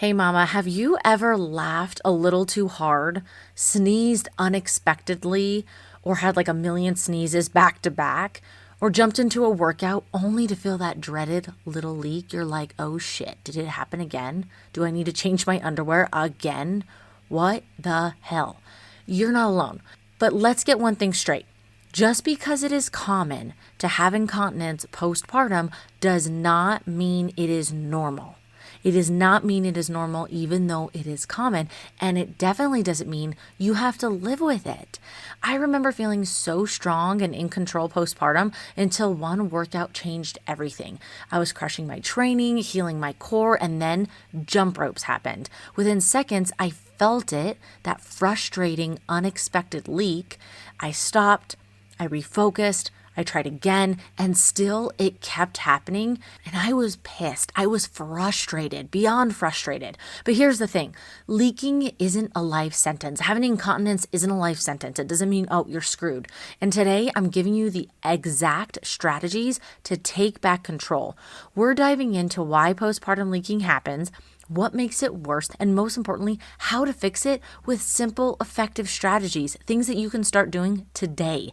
Hey mama, have you ever laughed a little too hard, sneezed unexpectedly, or had like a million sneezes back to back, or jumped into a workout only to feel that dreaded little leak? You're like, oh shit, did it happen again? Do I need to change my underwear again? What the hell? You're not alone. But let's get one thing straight. Just because it is common to have incontinence postpartum does not mean it is normal. It does not mean it is normal, even though it is common. And it definitely doesn't mean you have to live with it. I remember feeling so strong and in control postpartum until one workout changed everything. I was crushing my training, healing my core, and then jump ropes happened. Within seconds, I felt it, that frustrating, unexpected leak. I stopped, I refocused, I tried again, and still it kept happening. And I was pissed. I was frustrated, beyond frustrated. But here's the thing. Leaking isn't a life sentence. Having incontinence isn't a life sentence. It doesn't mean, oh, you're screwed. And today I'm giving you the exact strategies to take back control. We're diving into why postpartum leaking happens, what makes it worse, and most importantly, how to fix it with simple, effective strategies, things that you can start doing today.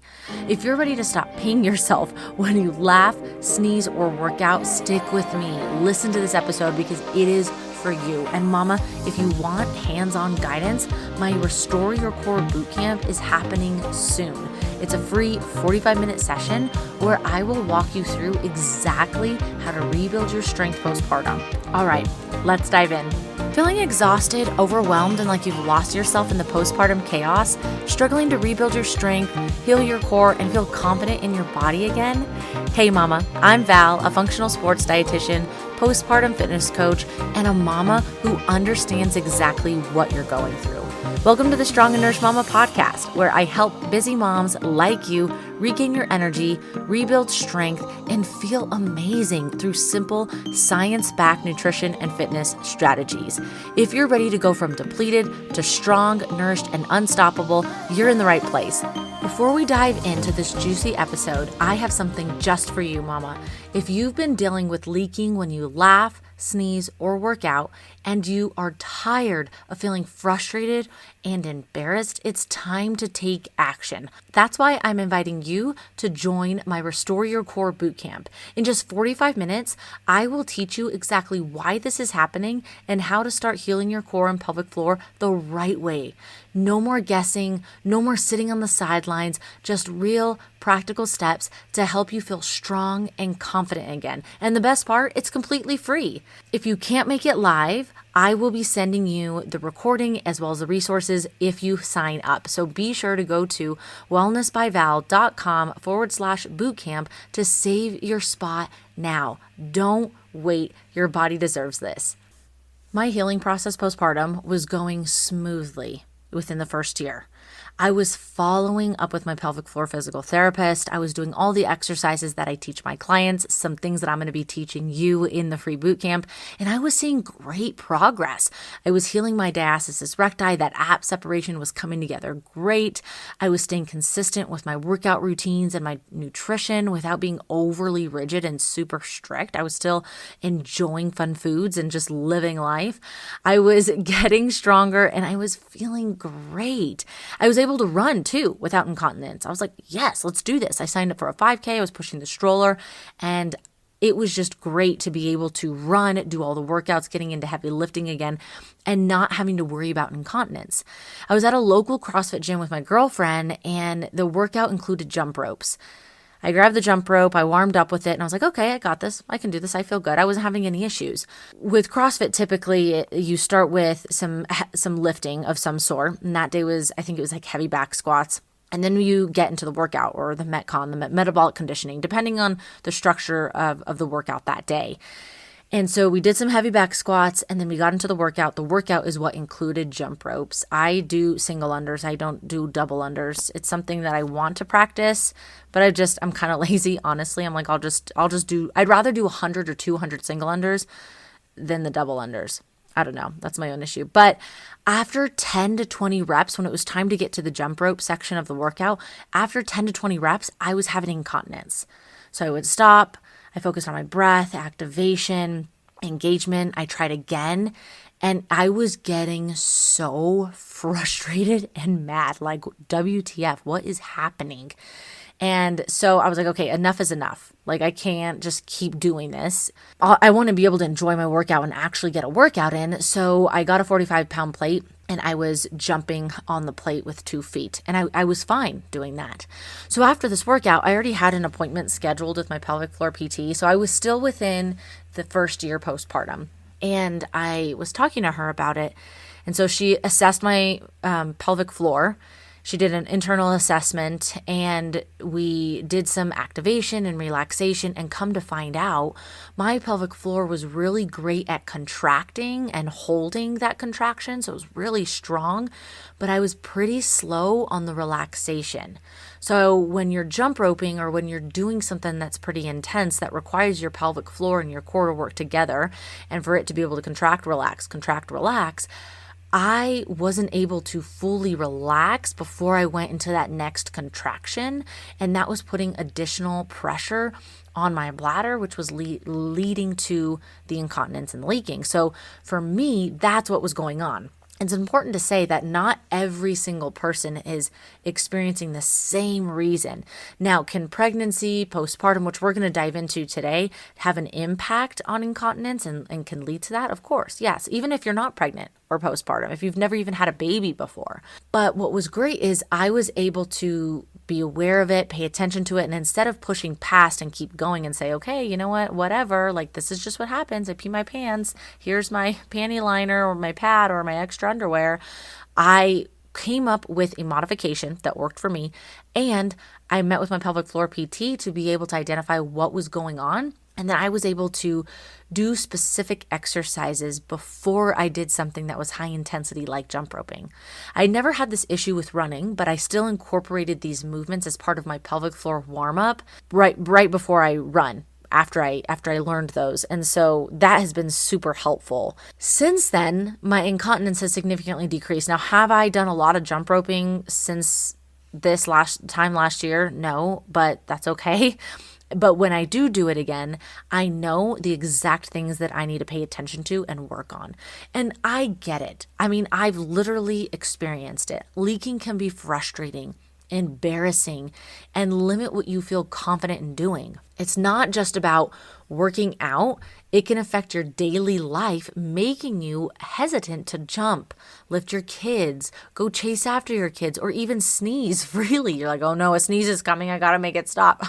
If you're ready to stop peeing yourself when you laugh, sneeze, or work out, stick with me. Listen to this episode because it is for you. And mama, if you want hands-on guidance, my Restore Your Core Bootcamp is happening soon. It's a free 45-minute session where I will walk you through exactly how to rebuild your strength postpartum. All right, let's dive in. Feeling exhausted, overwhelmed, and like you've lost yourself in the postpartum chaos, struggling to rebuild your strength, heal your core, and feel confident in your body again? Hey mama, I'm Val, a functional sports dietitian, postpartum fitness coach, and a mama who understands exactly what you're going through. Welcome to the Strong and Nourished Mama podcast, where I help busy moms like you regain your energy, rebuild strength, and feel amazing through simple, science-backed nutrition and fitness strategies. If you're ready to go from depleted to strong, nourished, and unstoppable, you're in the right place. Before we dive into this juicy episode, I have something just for you, mama. If you've been dealing with leaking when you laugh, sneeze, or work out, and you are tired of feeling frustrated and embarrassed, it's time to take action. That's why I'm inviting you to join my Restore Your Core Bootcamp. In just 45 minutes, I will teach you exactly why this is happening and how to start healing your core and pelvic floor the right way. No more guessing, no more sitting on the sidelines, just real practical steps to help you feel strong and confident again. And the best part, it's completely free. If you can't make it live, I will be sending you the recording as well as the resources if you sign up. So be sure to go to wellnessbyval.com/bootcamp to save your spot now. Don't wait. Your body deserves this. My healing process postpartum was going smoothly within the first year. I was following up with my pelvic floor physical therapist. I was doing all the exercises that I teach my clients, some things that I'm going to be teaching you in the free bootcamp, and I was seeing great progress. I was healing my diastasis recti. That app separation was coming together great. I was staying consistent with my workout routines and my nutrition without being overly rigid and super strict. I was still enjoying fun foods and just living life. I was getting stronger and I was feeling great. I was able to run too without incontinence. I was like, yes, let's do this. I signed up for a 5K. I was pushing the stroller and it was just great to be able to run, do all the workouts, getting into heavy lifting again and not having to worry about incontinence. I was at a local CrossFit gym with my girlfriend and the workout included jump ropes. I grabbed the jump rope, I warmed up with it, and I was like, okay, I got this. I can do this. I feel good. I wasn't having any issues. With CrossFit, typically, you start with some lifting of some sort. And that day I think it was like heavy back squats. And then you get into the workout or the Metcon, the metabolic conditioning, depending on the structure of the workout that day. And so we did some heavy back squats and then we got into the workout. The workout is what included jump ropes. I do single unders. I don't do double unders. It's something that I want to practice, but I'm kind of lazy, honestly. I'm like, I'd rather do 100 or 200 single unders than the double unders. I don't know. That's my own issue. But after 10 to 20 reps, when it was time to get to the jump rope section of the workout, after 10 to 20 reps, I was having incontinence. So I would stop. I focused on my breath, activation, engagement. I tried again. And I was getting so frustrated and mad, like, WTF, what is happening? And so I was like, okay, enough is enough. Like, I can't just keep doing this. I want to be able to enjoy my workout and actually get a workout in. So I got a 45-pound plate and I was jumping on the plate with 2 feet. And I was fine doing that. So after this workout, I already had an appointment scheduled with my pelvic floor PT. So I was still within the first year postpartum. And I was talking to her about it. And so she assessed my pelvic floor. She did an internal assessment and we did some activation and relaxation, and come to find out my pelvic floor was really great at contracting and holding that contraction. So it was really strong, but I was pretty slow on the relaxation. So when you're jump roping or when you're doing something that's pretty intense that requires your pelvic floor and your core to work together and for it to be able to contract, relax, I wasn't able to fully relax before I went into that next contraction. And that was putting additional pressure on my bladder, which was leading to the incontinence and leaking. So for me, that's what was going on. It's important to say that not every single person is experiencing the same reason. Now, can pregnancy, postpartum, which we're going to dive into today, have an impact on incontinence and can lead to that? Of course, yes. Even if you're not pregnant or postpartum, if you've never even had a baby before. But what was great is I was able to be aware of it, pay attention to it, and instead of pushing past and keep going and say, okay, you know what, whatever, like this is just what happens. I pee my pants. Here's my panty liner or my pad or my extra underwear. I came up with a modification that worked for me, and I met with my pelvic floor PT to be able to identify what was going on. And then I was able to do specific exercises before I did something that was high intensity like jump roping. I never had this issue with running, but I still incorporated these movements as part of my pelvic floor warm up right before I run. After I learned those. And so that has been super helpful. Since then, my incontinence has significantly decreased. Now, have I done a lot of jump roping since this last year? No, but that's okay. But when I do it again, I know the exact things that I need to pay attention to and work on. And I get it. I mean, I've literally experienced it. Leaking can be frustrating, embarrassing, and limit what you feel confident in doing. It's not just about working out. It can affect your daily life, making you hesitant to jump, lift your kids, go chase after your kids, or even sneeze freely. You're like, oh no, a sneeze is coming. I got to make it stop.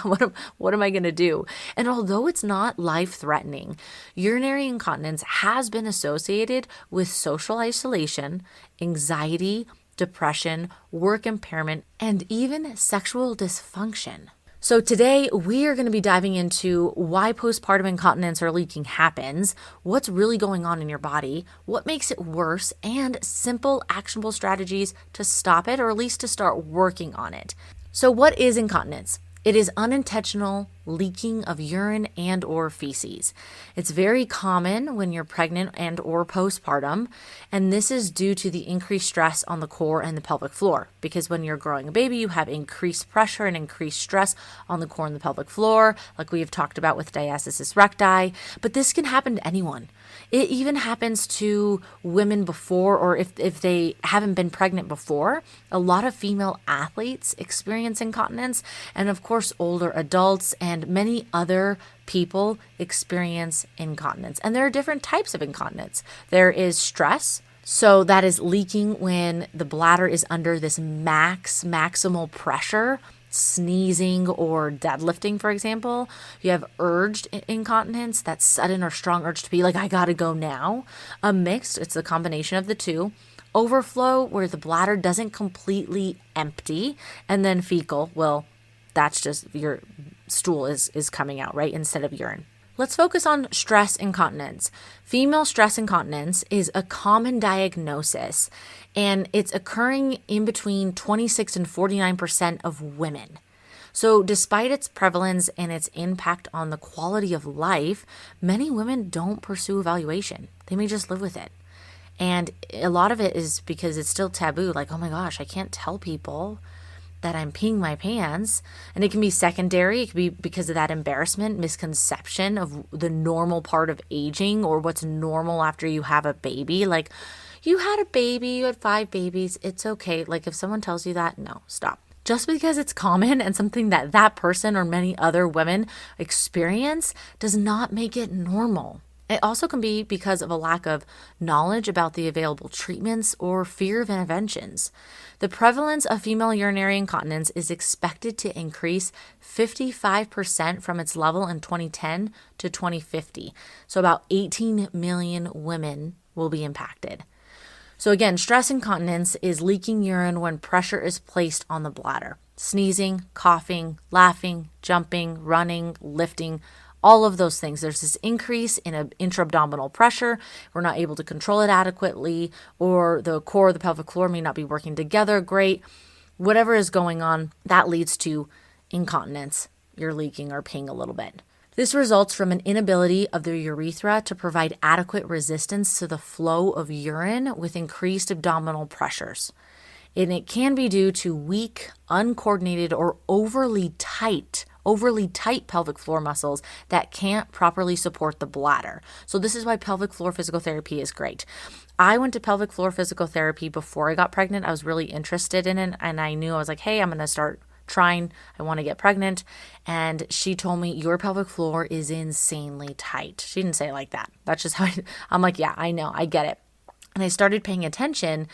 What am I going to do? And although it's not life-threatening, urinary incontinence has been associated with social isolation, anxiety, depression, work impairment, and even sexual dysfunction. So today we are going to be diving into why postpartum incontinence or leaking happens, what's really going on in your body, what makes it worse, and simple actionable strategies to stop it or at least to start working on it. So what is incontinence? It is unintentional leaking of urine and or feces. It's very common when you're pregnant and or postpartum, and this is due to the increased stress on the core and the pelvic floor, because when you're growing a baby, you have increased pressure and increased stress on the core and the pelvic floor, like we have talked about with diastasis recti, but this can happen to anyone. It even happens to women before, or if they haven't been pregnant before. A lot of female athletes experience incontinence, and of course older adults and many other people experience incontinence. And there are different types of incontinence. There is stress. So that is leaking when the bladder is under this maximal pressure, sneezing or deadlifting, for example. You have urged incontinence, that sudden or strong urge to pee, like I gotta go now. A mixed, it's a combination of the two. Overflow, where the bladder doesn't completely empty. And then fecal, well, that's just your stool is coming out, right, instead of urine. Let's focus on stress incontinence. Female stress incontinence is a common diagnosis, and it's occurring in between 26 and 49% of women. So despite its prevalence and its impact on the quality of life, many women don't pursue evaluation. They may just live with it. And a lot of it is because it's still taboo. Like, oh my gosh, I can't tell people. that I'm peeing my pants. And it can be secondary. It could be because of that embarrassment, misconception of the normal part of aging or what's normal after you have a baby. Like, you had a baby, you had 5 babies, it's okay. Like, if someone tells you that, no, stop. Just because it's common and something that that person or many other women experience does not make it normal. It also can be because of a lack of knowledge about the available treatments or fear of interventions. The prevalence of female urinary incontinence is expected to increase 55% from its level in 2010 to 2050. So about 18 million women will be impacted. So again, stress incontinence is leaking urine when pressure is placed on the bladder. Sneezing, coughing, laughing, jumping, running, lifting, all of those things. There's this increase in intra-abdominal pressure. We're not able to control it adequately, or the core of the pelvic floor may not be working together great. Whatever is going on, that leads to incontinence. You're leaking or peeing a little bit. This results from an inability of the urethra to provide adequate resistance to the flow of urine with increased abdominal pressures. And it can be due to weak, uncoordinated, or overly tight pelvic floor muscles that can't properly support the bladder. So this is why pelvic floor physical therapy is great. I went to pelvic floor physical therapy before I got pregnant. I was really interested in it, and I knew, I was like, hey, I'm going to start trying. I want to get pregnant. And she told me, your pelvic floor is insanely tight. She didn't say it like that. That's just how I'm like, yeah, I know, I get it. And I started paying attention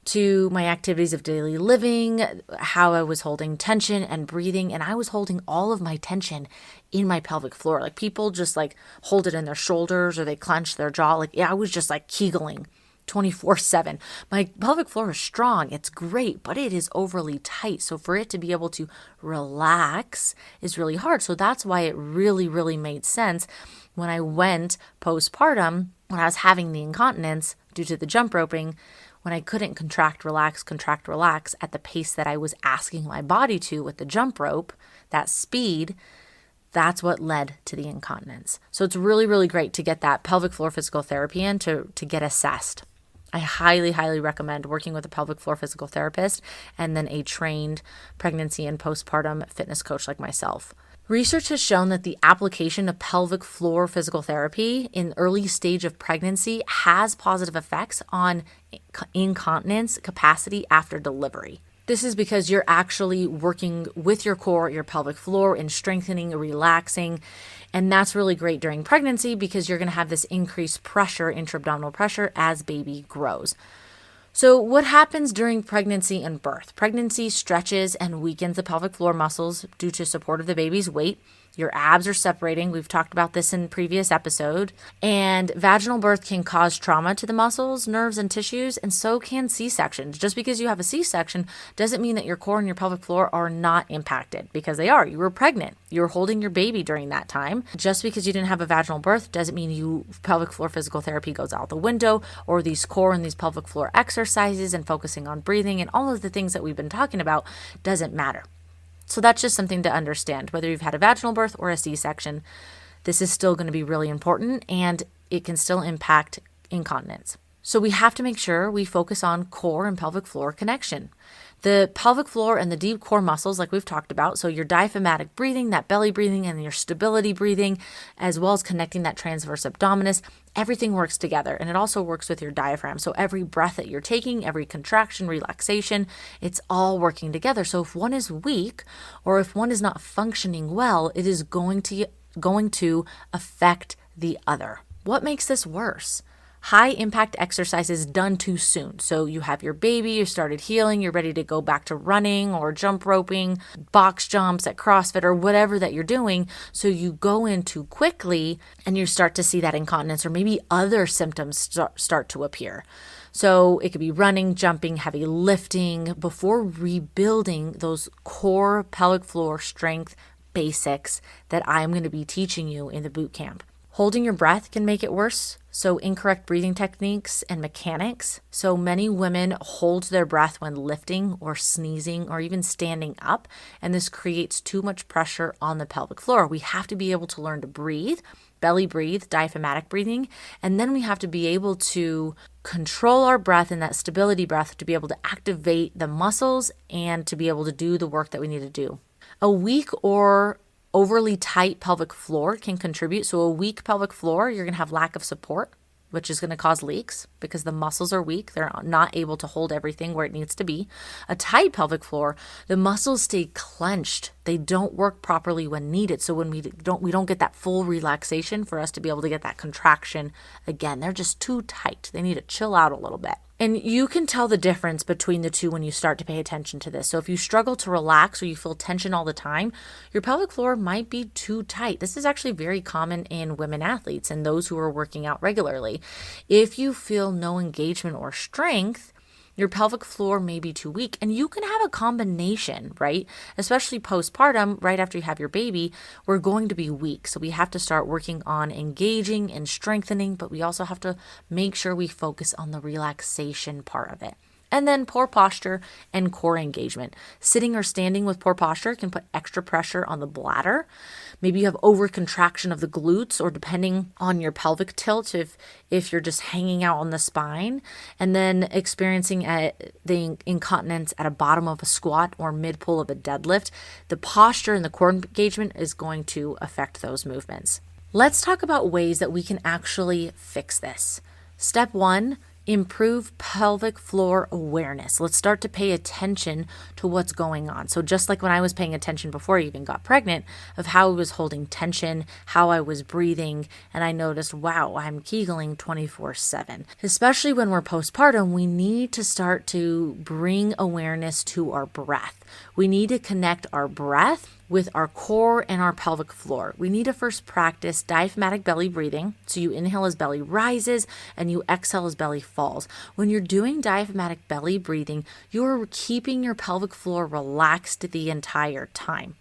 to my activities of daily living, how I was holding tension and breathing. And I was holding all of my tension in my pelvic floor. Like, people just like hold it in their shoulders or they clench their jaw. Like, yeah, I was just like kegling 24/7. My pelvic floor is strong. It's great, but it is overly tight. So for it to be able to relax is really hard. So that's why it really, really made sense when I went postpartum, when I was having the incontinence due to the jump roping, when I couldn't contract, relax at the pace that I was asking my body to with the jump rope, that speed, that's what led to the incontinence. So it's really, really great to get that pelvic floor physical therapy in to get assessed. I highly, highly recommend working with a pelvic floor physical therapist and then a trained pregnancy and postpartum fitness coach like myself. Research has shown that the application of pelvic floor physical therapy in early stage of pregnancy has positive effects on incontinence capacity after delivery. This is because you're actually working with your core, your pelvic floor, and strengthening, relaxing. And that's really great during pregnancy because you're going to have this increased pressure, intra-abdominal pressure, as baby grows. So what happens during pregnancy and birth? Pregnancy stretches and weakens the pelvic floor muscles due to support of the baby's weight. Your abs are separating. We've talked about this in previous episode. And vaginal birth can cause trauma to the muscles, nerves, and tissues, and so can C-sections. Just because you have a C-section doesn't mean that your core and your pelvic floor are not impacted, because they are. You were pregnant. You were holding your baby during that time. Just because you didn't have a vaginal birth doesn't mean pelvic floor physical therapy goes out the window, or these core and these pelvic floor exercises and focusing on breathing and all of the things that we've been talking about doesn't matter. So that's just something to understand. Whether you've had a vaginal birth or a C-section, this is still going to be really important, and it can still impact incontinence. So we have to make sure we focus on core and pelvic floor connection. The pelvic floor and the deep core muscles, like we've talked about, so your diaphragmatic breathing, that belly breathing, and your stability breathing, as well as connecting that transverse abdominis, everything works together. And it also works with your diaphragm. So every breath that you're taking, every contraction, relaxation, it's all working together. So if one is weak or if one is not functioning well, it is going to affect the other. What makes this worse? High impact exercises done too soon. So you have your baby, you started healing, you're ready to go back to running or jump roping, box jumps at CrossFit or whatever that you're doing. So you go in too quickly and you start to see that incontinence or maybe other symptoms start to appear. So it could be running, jumping, heavy lifting before rebuilding those core pelvic floor strength basics that I'm going to be teaching you in the boot camp. Holding your breath can make it worse. So incorrect breathing techniques and mechanics. So many women hold their breath when lifting or sneezing or even standing up, and this creates too much pressure on the pelvic floor. We have to be able to learn to breathe, belly breathe, diaphragmatic breathing, and then we have to be able to control our breath and that stability breath to be able to activate the muscles and to be able to do the work that we need to do. A weak or overly tight pelvic floor can contribute. So a weak pelvic floor, you're going to have lack of support, which is going to cause leaks because the muscles are weak. They're not able to hold everything where it needs to be. A tight pelvic floor, the muscles stay clenched. They don't work properly when needed. So when we don't get that full relaxation for us to be able to get that contraction again. They're just too tight. They need to chill out a little bit. And you can tell the difference between the two when you start to pay attention to this. So if you struggle to relax or you feel tension all the time, your pelvic floor might be too tight. This is actually very common in women athletes and those who are working out regularly. If you feel no engagement or strength, your pelvic floor may be too weak, and you can have a combination, right? Especially postpartum, right after you have your baby, we're going to be weak. So we have to start working on engaging and strengthening, but we also have to make sure we focus on the relaxation part of it. And then poor posture and core engagement. Sitting or standing with poor posture can put extra pressure on the bladder. Maybe you have overcontraction of the glutes, or depending on your pelvic tilt, if you're just hanging out on the spine, and then experiencing the incontinence at a bottom of a squat or mid pull of a deadlift, the posture and the core engagement is going to affect those movements. Let's talk about ways that we can actually fix this. Step 1, improve pelvic floor awareness. Let's start to pay attention to what's going on. So just like when I was paying attention before I even got pregnant of how I was holding tension, how I was breathing, and I noticed, wow, I'm Kegeling 24/7. Especially when we're postpartum, we need to start to bring awareness to our breath. We need to connect our breath with our core and our pelvic floor. We need to first practice diaphragmatic belly breathing. So you inhale as belly rises and you exhale as belly falls. When you're doing diaphragmatic belly breathing, you're keeping your pelvic floor relaxed the entire time.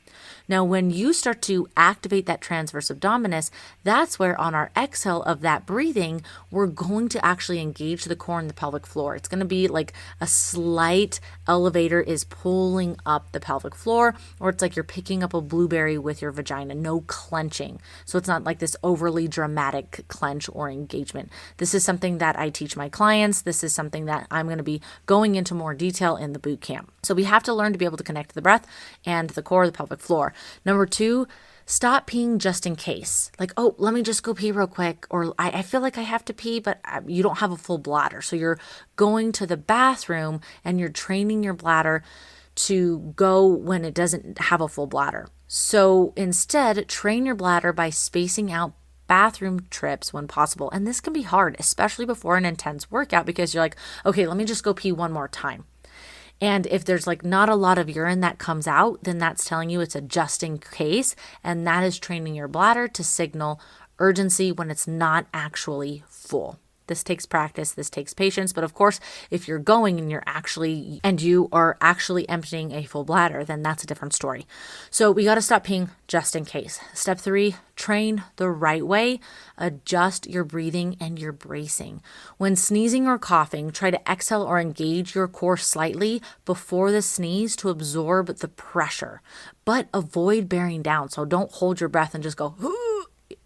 Now, when you start to activate that transverse abdominis, that's where on our exhale of that breathing, we're going to actually engage the core and the pelvic floor. It's going to be like a slight elevator is pulling up the pelvic floor, or it's like you're picking up a blueberry with your vagina, no clenching. So it's not like this overly dramatic clench or engagement. This is something that I teach my clients. This is something that I'm going to be going into more detail in the boot camp. So we have to learn to be able to connect the breath and the core of the pelvic floor. Number 2, stop peeing just in case. Like, oh, let me just go pee real quick. Or I feel like I have to pee, but you don't have a full bladder. So you're going to the bathroom and you're training your bladder to go when it doesn't have a full bladder. So instead, train your bladder by spacing out bathroom trips when possible. And this can be hard, especially before an intense workout, because you're like, okay, let me just go pee one more time. And if there's like not a lot of urine that comes out, then that's telling you it's a just in case. And that is training your bladder to signal urgency when it's not actually full. This takes practice, this takes patience. But of course, if you're going and you are actually emptying a full bladder, then that's a different story. So we got to stop peeing just in case. Step 3, train the right way. Adjust your breathing and your bracing. When sneezing or coughing, try to exhale or engage your core slightly before the sneeze to absorb the pressure, but avoid bearing down. So don't hold your breath and just go,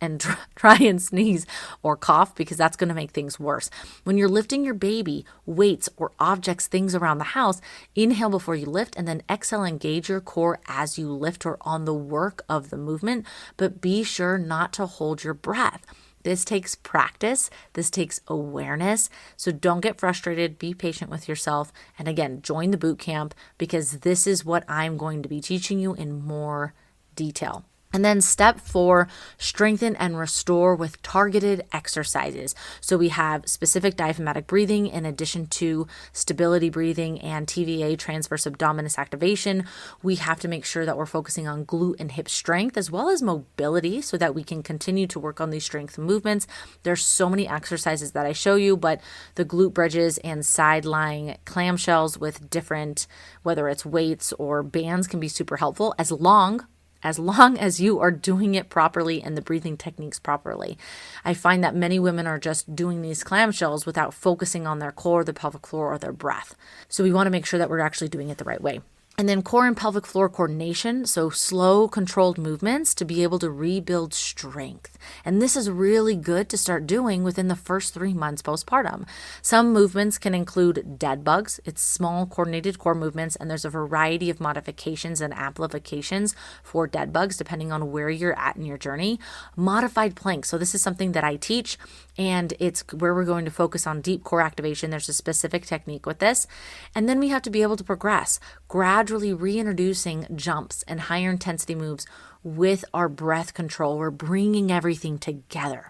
and try and sneeze or cough, because that's going to make things worse. When you're lifting your baby, weights or objects, things around the house, inhale before you lift and then exhale, engage your core as you lift or on the work of the movement, but be sure not to hold your breath. This takes practice. This takes awareness. So don't get frustrated. Be patient with yourself. And again, join the boot camp, because this is what I'm going to be teaching you in more detail. And then step 4, strengthen and restore with targeted exercises. So we have specific diaphragmatic breathing in addition to stability breathing and TVA, transverse abdominis activation. We have to make sure that we're focusing on glute and hip strength as well as mobility so that we can continue to work on these strength movements. There's so many exercises that I show you, but the glute bridges and side lying clamshells with different, whether it's weights or bands, can be super helpful as long as long as you are doing it properly and the breathing techniques properly. I find that many women are just doing these clamshells without focusing on their core, the pelvic floor, or their breath. So we want to make sure that we're actually doing it the right way. And then core and pelvic floor coordination, so slow, controlled movements to be able to rebuild strength. And this is really good to start doing within the first 3 months postpartum. Some movements can include dead bugs. It's small, coordinated core movements, and there's a variety of modifications and amplifications for dead bugs depending on where you're at in your journey. Modified plank. So this is something that I teach, and it's where we're going to focus on deep core activation. There's a specific technique with this. And then we have to be able to progress, gradually reintroducing jumps and higher intensity moves with our breath control. We're bringing everything together.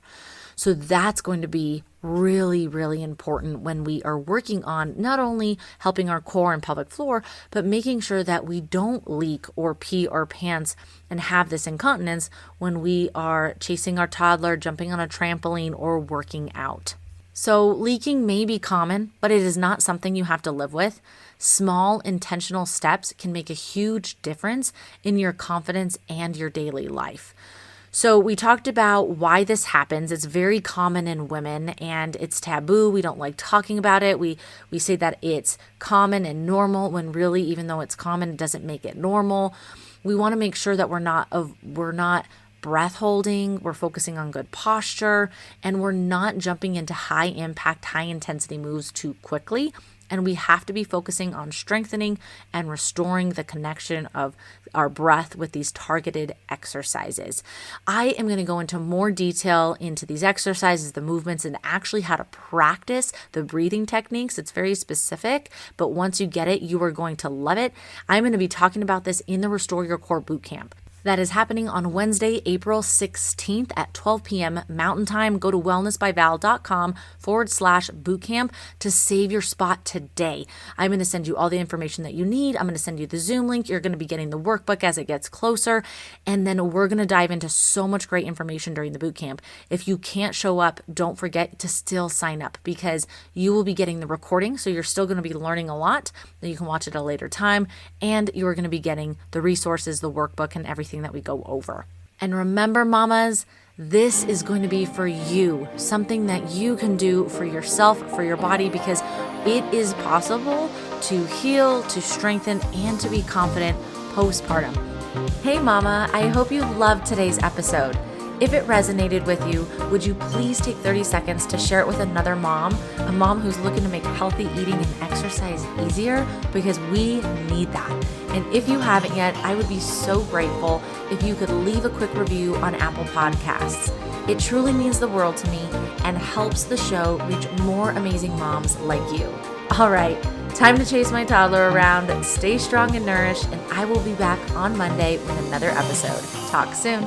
So that's going to be really, really important when we are working on not only helping our core and pelvic floor, but making sure that we don't leak or pee our pants and have this incontinence when we are chasing our toddler, jumping on a trampoline, or working out. So leaking may be common, but it is not something you have to live with. Small intentional steps can make a huge difference in your confidence and your daily life. So we talked about why this happens. It's very common in women and it's taboo. We don't like talking about it. We say that it's common and normal when really, even though it's common, it doesn't make it normal. We want to make sure that we're not breath holding, we're focusing on good posture, and we're not jumping into high impact, high intensity moves too quickly. And we have to be focusing on strengthening and restoring the connection of our breath with these targeted exercises. I am going to go into more detail into these exercises, the movements, and actually how to practice the breathing techniques. It's very specific, but once you get it, you are going to love it. I'm going to be talking about this in the Restore Your Core Bootcamp. That is happening on Wednesday, April 16th at 12 p.m. Mountain Time. Go to wellnessbyval.com/bootcamp to save your spot today. I'm going to send you all the information that you need. I'm going to send you the Zoom link. You're going to be getting the workbook as it gets closer. And then we're going to dive into so much great information during the bootcamp. If you can't show up, don't forget to still sign up because you will be getting the recording. So you're still going to be learning a lot. Then you can watch it at a later time. And you're going to be getting the resources, the workbook, and everything that we go over. And remember, mamas, this is going to be for you, something that you can do for yourself, for your body, because it is possible to heal, to strengthen, and to be confident postpartum. Hey mama, I hope you loved today's episode. If it resonated with you, would you please take 30 seconds to share it with another mom, a mom who's looking to make healthy eating and exercise easier, because we need that. And if you haven't yet, I would be so grateful if you could leave a quick review on Apple Podcasts. It truly means the world to me and helps the show reach more amazing moms like you. All right, time to chase my toddler around. Stay strong and nourished, and I will be back on Monday with another episode. Talk soon.